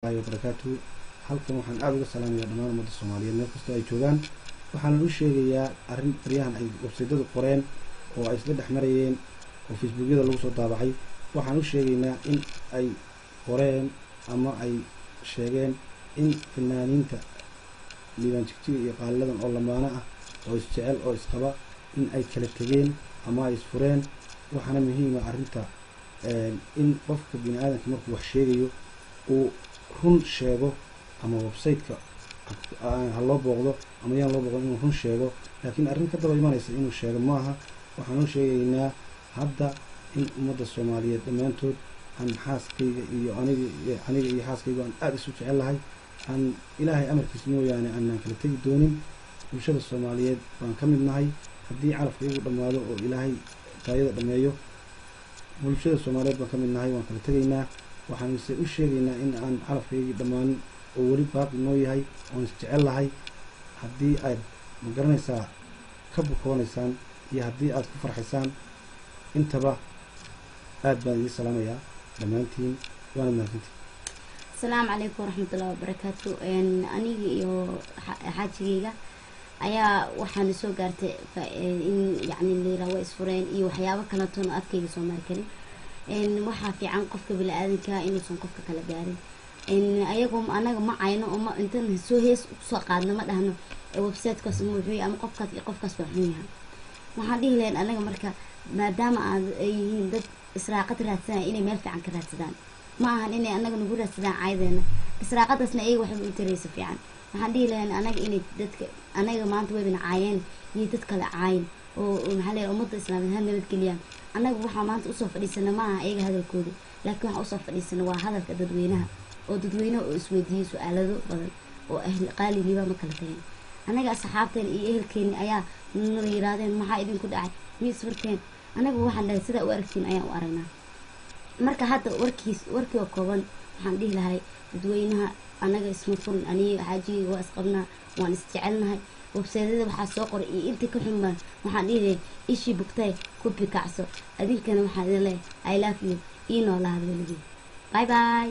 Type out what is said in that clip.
وبركاته halkan waxaan aad uga salaamayaa dhammaan ummadda Soomaaliyeed meel kasta ay joogaan waxaan u sheegayaa arrin baryahan ay website-yadu qoreen oo ay isla dhaxmarayeen oo Facebook-yada lagu soo daabacay waxaan u sheegaynaa in ay qoreen ama ay sheegeen in fanaaniinta liibaan jigjiga iyo qaaliladan oo lamaana ah oo isjecel oo isqaba in ay kala tageen ama ay isfureen waxaana muhiim ah arrinta in qofka bini'aadamka markuu wax sheegayo uu run sheego ama website-ka ha loo booqdo ama yaan loo booqdo inuu run sheego laakiin arrin ka daba imanaysa inuu sheego maaha waxaan u sheegaynaa hadda in ummadda Soomaaliyeed dhammaantood aan xaaskayga iyo aniga iyo xaaskayga aan aad isu jecelahay aan ilaahay amarkiisa mooyaane aanan kala tegi doonin bulshada Soomaaliyeed baan ka mid nahay haddii calafka igu dhammaado oo ilaahay taayada dhameeyo bulshada Soomaaliyeed baan ka mid nahay waan kala tegaynaa waxaan u sheegaynaa in aan calafkaygii dhammaan oo weli baaqi noo yahay oon isjecelahay haddii aad ma garanaysaa ka bukoonaysaan iyo haddii aad ku farxaysaan intaba aad baan idin salaamayaa dhammaantiin waana mahadsantihiin. السلام عليكم ورحمة الله وبركاته. أني حاجيجا أيا وحنا سو قرت إن يعني اللي روايس فرين إيه وحياة كانتون أذكي بسومر كلي إن وحى في عن قفك بالآذن كإنه سون قفك كلا جاري إن أيكم أنا ما عينه أما أنت سو هيس سقعنا ما دهنا ويب سايت كسمو في أم قفك سبحانها وحديه لأن أنا مركا ما دام يهين إسراقة راتسان إني ملف عن كراتسان ما هن إني أنا نقول راتسان عايزنا إسراقة أصلا أي واحد يتريس في عن وحديه لأن أنا إني أنا ما أنت وين عاين يتذكر عاين ومحلي أمضي إسلام هن الكليان أنا وحنا ما أنت أصف لي سنة ما أي هذا الكود لكن أصف لي سنة وهذا كدوينها ودوينه وسويدي سؤاله بدل وأهل قالي لي ما كلتين أنا جا صحابتين إيه الكين أيا نريرادين ما حايدين كود عاد ميسورتين أنا وحنا سيدا وأركتين أيا وأرينا marka hadda warkii kooban waxaan dhihi lahay dadweynaha anaga isma furin aniga xaajiga waa isqabnaa waan isjecelnahay website-yada waxaa soo qoray iyo inta ka xunbaan waxaan dhihi ishii bugtay ku bikacso adinkana waxaan idin leeyahay I love you ii noolaada weligii bye bye.